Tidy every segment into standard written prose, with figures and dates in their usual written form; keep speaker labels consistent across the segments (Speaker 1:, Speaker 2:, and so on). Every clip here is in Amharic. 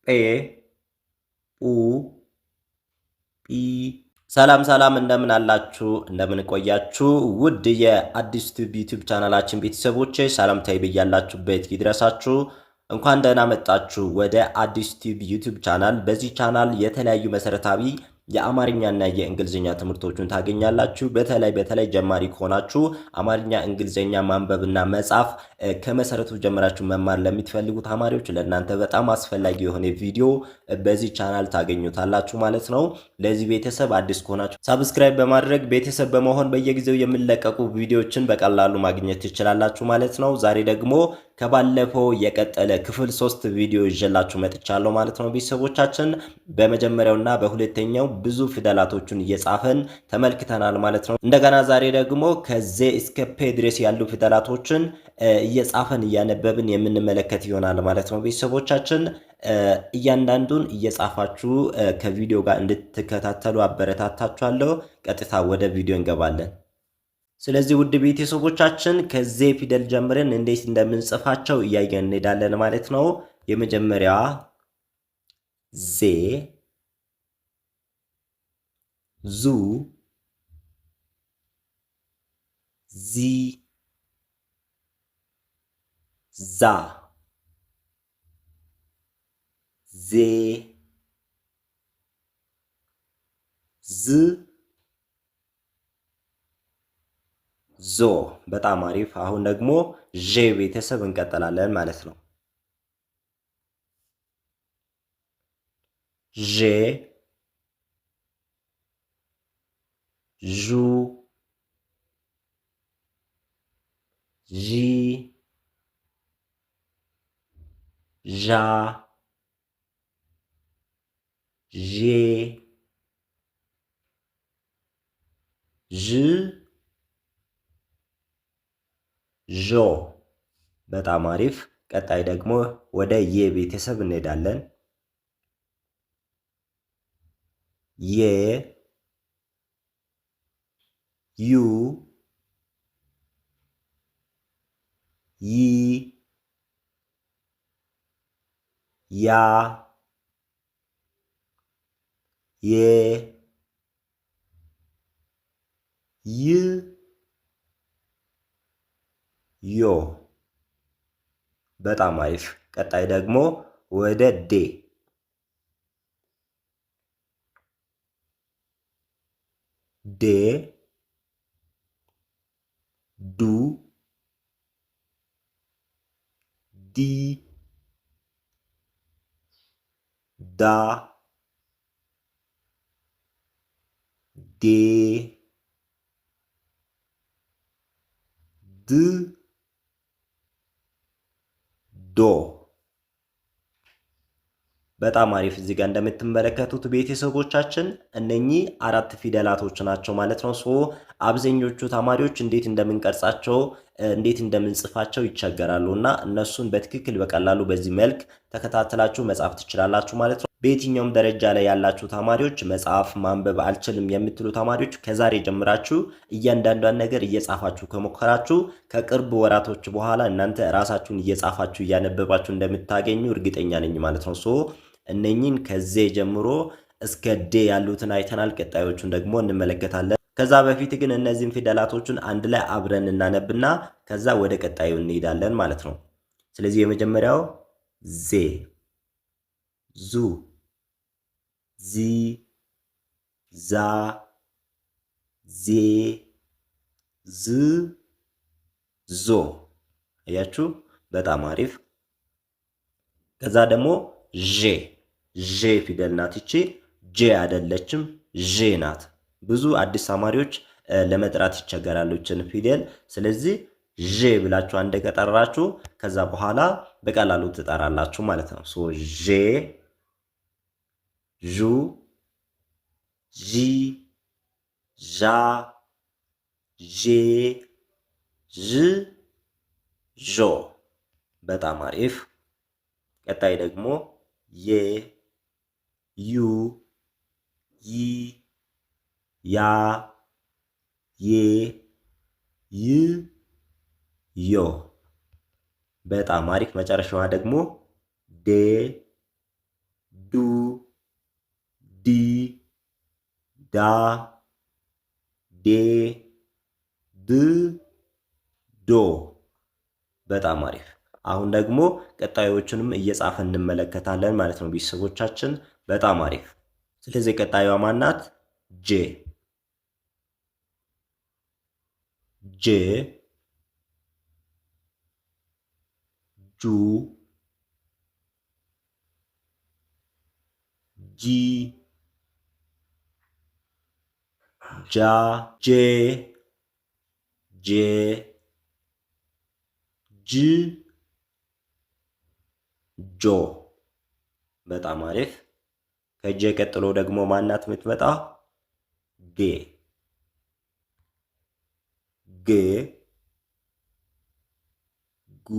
Speaker 1: ጴ ኡ ጲ ሰላም ሰላም እንደምን አላችሁ? እንደምን ቆያችሁ? ውድ የአዲስ ቲዩብ ዩቲዩብ ቻናላችን ቤተሰቦች ሰላምታዬ በያላችሁበት ይድረሳችሁ። እንኳን ደህና መጣችሁ ወደ አዲስ ቲዩብ ዩቲዩብ ቻናል። በዚህ ቻናል የተለያዩ መሰረታዊ የአማርኛና የእንግሊዝኛ ትምህርቶችን ታገኛላችሁ። በተለይ ጀማሪ ከሆናችሁ አማርኛ፣ እንግሊዝኛ ማንበብና መጻፍ ከመሰረቱ ጀምራችሁ መማር ለምትፈልጉ ተማሪዎች ለእናንተ በጣም አስፈላጊ የሆነ ቪዲዮ በዚህ ቻናል ታገኙታላችሁ ማለት ነው። ለዚህ ቤተሰብ አዲስ ከሆናችሁ ሰብስክራይብ በማድረግ ቤተሰብ በመሆን በየጊዜው የሚለቀቁ ቪዲዮዎችን በቀላሉ ማግኘት ትችላላችሁ ማለት ነው። ዛሬ ደግሞ ከባለፈው የቀጠለ ክፍል 3 ቪዲዮ ይዤላችሁ መጥቻለሁ ማለት ነው። ቤተሰቦቻችን በመጀመሪያውና በሁለተኛው ብዙ ፊደላቶችን እየጻፈን ተመልክተናል ማለት ነው። እንደገና ዛሬ ደግሞ ከዜ እስከ ፔ ድረስ ያሉ ፊደላቶችን እየጻፈን እያነበብን የምንመለከት ይሆናል ማለት ነው። ቤተሰቦቻችን እያንዳንዱን እየጻፋችሁ ከቪዲዮ ጋር እንድትከታተሉ አበረታታችኋለሁ። ቀጥታ ወደ ቪዲዮ እንገባለን። ስለዚህ ውድ ቤተሰቦቻችን ከዚህ ፊደል ጀምረን እንዴት እንደምንጽፋቸው እያየን እንሄዳለን ማለት ነው። የመጀመሪያዋ ዜ፣ ዙ፣ ዚ፣ ዛ፣ ዜ፣ ዝ፣ ዞ። በጣም አሪፍ። አሁን ደግሞ ዤ ቤተሰብ እንቀጥላለን ማለት ነው። ዤ፣ ዡ፣ ዢ፣ ዣ፣ ዤ፣ ዥ፣ ዦ። በጣም አሪፍ። ቀጣይ ደግሞ ወደ የ ቤተሰብ እንሄዳለን። የ፣ ዩ፣ ይ፣ ያ፣ የ፣ ይ፣ ዮ። በጣም አሪፍ። ቀጣይ ደግሞ ወደ ዴ። ዴ፣ ዱ፣ ዲ፣ ዳ፣ ዴ፣ ድ፣ ዶ። በጣም አሪፍ። እዚህ ጋር እንደምትመለከቱት ቤተሰቦቻችን እነኚህ 4 ፊደላቶች ናቸው ማለት ነው። አብዛኞቹ ተማሪዎች እንዴት እንደምንቀርጻቸው እንዴት እንደምንጽፋቸው ይቸገራሉ እና እነሱን በትክክል በቀላሉ በዚህ መልክ ተከታትላችሁ መጻፍ ትችላላችሁ ማለት ነው። በየትኛውም ደረጃ ላይ ያላችሁ ተማሪዎች መጻፍ ማንበብ አልችልም የምትሉ ተማሪዎች ከዛሬ ጀምራችሁ እያንዳንዷን ነገር እየጻፋችሁ ከሞከራችሁ ከቅርብ ወራቶች በኋላ እናንተ ራሳችሁን እየጻፋችሁ እያነበባችሁ እንደምታገኙ እርግጠኛ ነኝ ማለት ነው። እነኚህን ከዚህ ጀምሮ እስከ ዴ ያሉትን አይተናል። ቀጣዮቹን ደግሞ እንመለከታለን። ከዛ በፊት ግን እነዚህን ፊደላቶችን አንድ ላይ አብረን እናነብና ከዛ ወደ ቀጣዩ እንሄዳለን ማለት ነው። ስለዚህ የመጀመሪያው ዜ፣ ዙ፣ ዚ፣ ዛ፣ ዜ፣ ዝ፣ ዞ። አያችሁ? በጣም አሪፍ። ከዛ ደግሞ ዤ፣ ዤ ፊደል ናት። ይቺ ጄ አይደለችም፣ ዤ ናት። ብዙ አዲስ ተማሪዎች ለመጥራት ይቸገራሉ ይችን ፊደል። ስለዚህ ዤ ብላችሁ አንድ ከጠራችሁ ከዛ በኋላ በቀላሉ ትጠራላችሁ ማለት ነው። ዤ፣ ዡ፣ ዢ፣ ዣ፣ ዤ፣ ዥ፣ ዦ። በጣም አሪፍ። ቀጣይ ደግሞ የ፣ ዩ፣ ይ፣ ያ፣ ዬ፣ ይ፣ ዮ። በጣም አሪፍ። መጨረሻዋ ደግሞ ዴ፣ ዱ ዲ ዳ ዴ ድ ዶ። በጣም አሪፍ። አሁን ደግሞ ቀጣዮቹንም እየጻፈን እንመለከታለን ማለት ነው ቤተሰቦቻችን። በጣም አሪፍ። ስለዚህ ቀጣዩዋ ማናት? ጄ ጄ ጁ ጂ ጃ ጄ ጄ ጅ ጆ። በጣም አሪፍ። ከጄ ቀጥሎ ደግሞ ማናት የምትመጣ? ጌ ጌ ጉ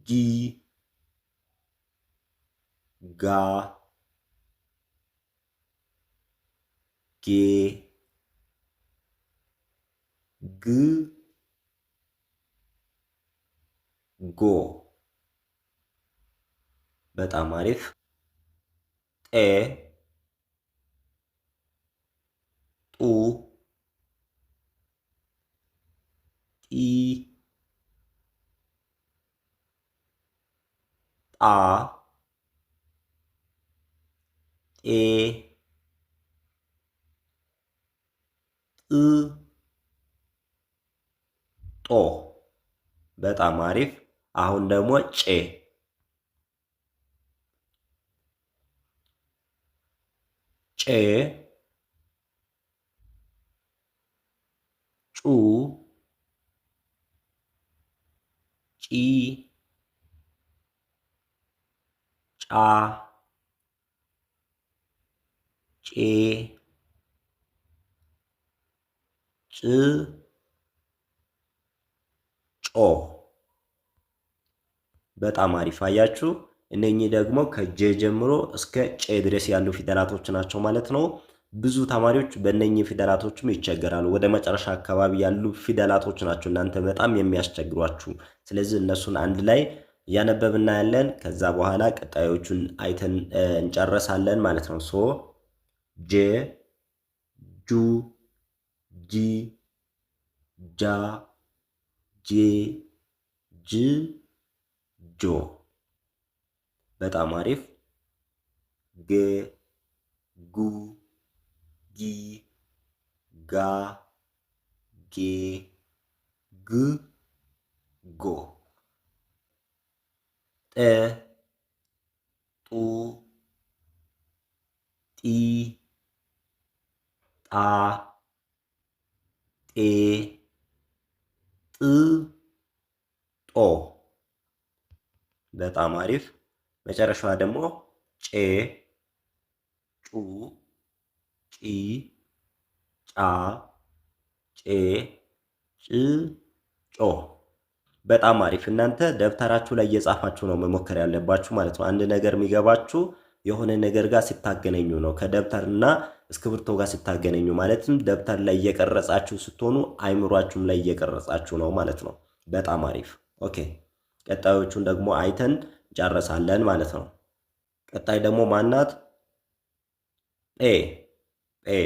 Speaker 1: ጊ ጋ ጌ ግ ጎ። በጣም አሪፍ። ጤ ጡ ጢ ጣ ጤ ጥ ጦ። በጣም አሪፍ። አሁን ደግሞ ጬ ጬ ጩ ጪ ጫ ጬ ጭ ጮ። በጣም አሪፍ። አያችሁ፣ እነኚህ ደግሞ ከጄ ጀምሮ እስከ ጬ ድረስ ያሉ ፊደላቶች ናቸው ማለት ነው። ብዙ ተማሪዎች በእነኚህ ፊደላቶችም ይቸገራሉ። ወደ መጨረሻ አካባቢ ያሉ ፊደላቶች ናቸው እናንተ በጣም የሚያስቸግሯችሁ። ስለዚህ እነሱን አንድ ላይ እያነበብን እናያለን። ከዛ በኋላ ቀጣዮቹን አይተን እንጨርሳለን ማለት ነው። ሶ ጄ ጁ ጂ ጃ ጄ ጅ ጆ። በጣም አሪፍ። ጌ ጉ ጊ ጋ ጌ ግ ጎ። ጤ ጡ ጢ ጣ ጤ ጥ ጦ። በጣም አሪፍ። መጨረሻዋ ደግሞ ጬ ጩ ጪ ጫ ጬ ጭ ጮ። በጣም አሪፍ። እናንተ ደብተራችሁ ላይ እየጻፋችሁ ነው መሞከር ያለባችሁ ማለት ነው። አንድ ነገር የሚገባችሁ የሆነ ነገር ጋር ስታገናኙ ነው። ከደብተርና እስክሪብቶ ጋር ስታገናኙ ማለትም ደብተር ላይ እየቀረጻችሁ ስትሆኑ አይምሯችሁም ላይ እየቀረጻችሁ ነው ማለት ነው። በጣም አሪፍ። ኦኬ፣ ቀጣዮቹን ደግሞ አይተን ጨርሳለን ማለት ነው። ቀጣይ ደግሞ ማናት? ኤ ኤ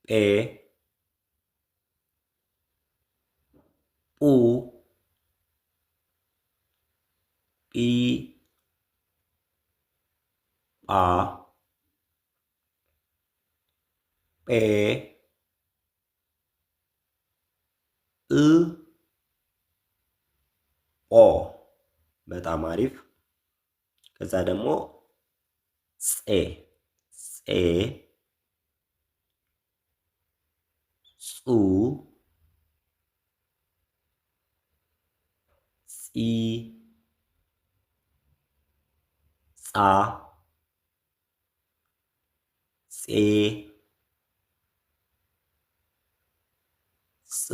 Speaker 1: ኤ ኡ ጲ ጳ ጴ እ ኦ። በጣም አሪፍ። ከዛ ደግሞ ፄ ፄ ጹ ጺ ጻ ፄ ጽ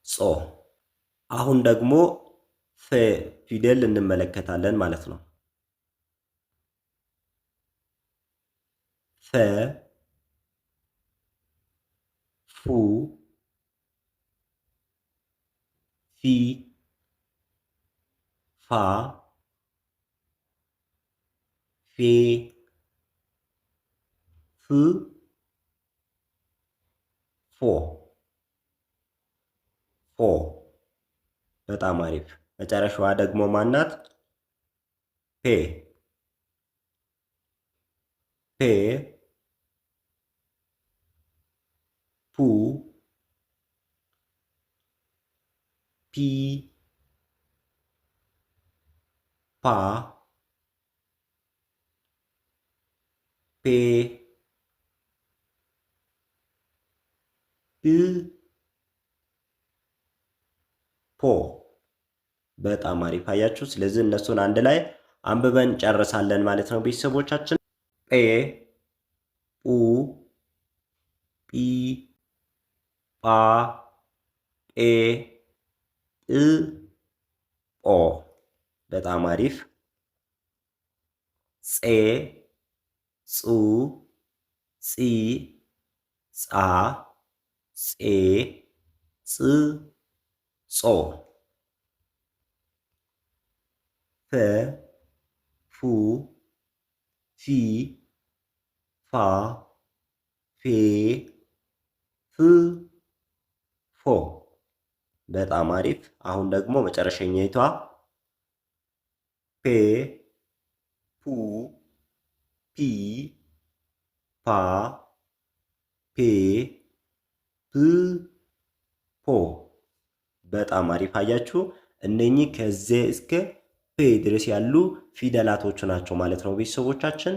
Speaker 1: ጾ። አሁን ደግሞ ፈ ፊደል እንመለከታለን ማለት ነው። ፈ ፉ ፋ ፌ ፍ ፎ ፎ በጣም አሪፍ። መጨረሻዋ ደግሞ ማናት? ፔ ፔ ፑ ፒ ፓ ፔ ፕ ፖ በጣም አሪፍ አያችሁ። ስለዚህ እነሱን አንድ ላይ አንብበን ጨርሳለን ማለት ነው ቤተሰቦቻችን። ጴ ጱ ጲ ጳ ጴ ጵ ጶ በጣም አሪፍ። ፄ ጹ ጺ ጻ ፄ ጽ ጾ ፈ ፉ ፊ ፋ ፌ ፍ ፎ በጣም አሪፍ። አሁን ደግሞ መጨረሻኛይቷ ፔ ፑ ፒ ፓ ፔ ፕ ፖ በጣም አሪፍ አያችሁ። እነኚህ ከዚህ እስከ ፔ ድረስ ያሉ ፊደላቶች ናቸው ማለት ነው ቤተሰቦቻችን።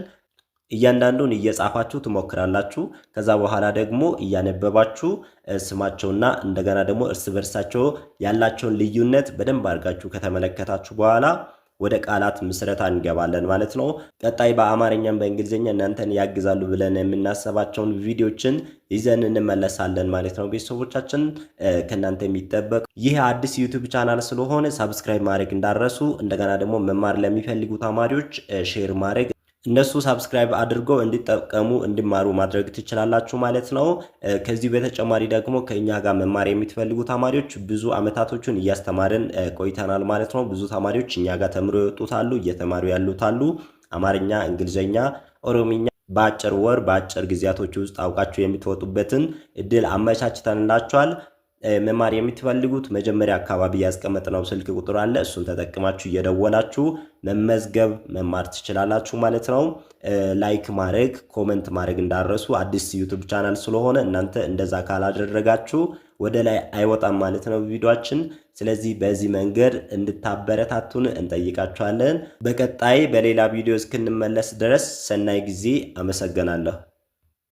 Speaker 1: እያንዳንዱን እየጻፋችሁ ትሞክራላችሁ። ከዛ በኋላ ደግሞ እያነበባችሁ ስማቸውና እንደገና ደግሞ እርስ በርሳቸው ያላቸውን ልዩነት በደንብ አድርጋችሁ ከተመለከታችሁ በኋላ ወደ ቃላት ምስረታ እንገባለን ማለት ነው። ቀጣይ በአማርኛም በእንግሊዝኛ እናንተን ያግዛሉ ብለን የምናስባቸውን ቪዲዮችን ይዘን እንመለሳለን ማለት ነው። ቤተሰቦቻችን ከእናንተ የሚጠበቅ ይህ አዲስ ዩቲዩብ ቻናል ስለሆነ ሰብስክራይብ ማድረግ እንዳረሱ፣ እንደገና ደግሞ መማር ለሚፈልጉ ተማሪዎች ሼር ማድረግ እነሱ ሰብስክራይብ አድርገው እንዲጠቀሙ እንዲማሩ ማድረግ ትችላላችሁ ማለት ነው። ከዚህ በተጨማሪ ደግሞ ከኛ ጋር መማር የምትፈልጉ ተማሪዎች ብዙ አመታቶችን እያስተማርን ቆይተናል ማለት ነው። ብዙ ተማሪዎች እኛ ጋር ተምረው ይወጡታሉ፣ እየተማሩ ያሉታሉ። አማርኛ፣ እንግሊዘኛ፣ ኦሮምኛ በአጭር ወር በአጭር ጊዜያቶች ውስጥ አውቃችሁ የምትወጡበትን እድል አመቻችተንላችኋል። መማር የምትፈልጉት መጀመሪያ አካባቢ ያስቀመጥነው ስልክ ቁጥር አለ። እሱን ተጠቅማችሁ እየደወላችሁ መመዝገብ መማር ትችላላችሁ ማለት ነው። ላይክ ማድረግ ኮሜንት ማድረግ እንዳረሱ። አዲስ ዩቲዩብ ቻናል ስለሆነ እናንተ እንደዛ ካላደረጋችሁ ወደ ላይ አይወጣም ማለት ነው ቪዲዮአችን። ስለዚህ በዚህ መንገድ እንድታበረታቱን እንጠይቃችኋለን። በቀጣይ በሌላ ቪዲዮ እስክንመለስ ድረስ ሰናይ ጊዜ። አመሰግናለሁ።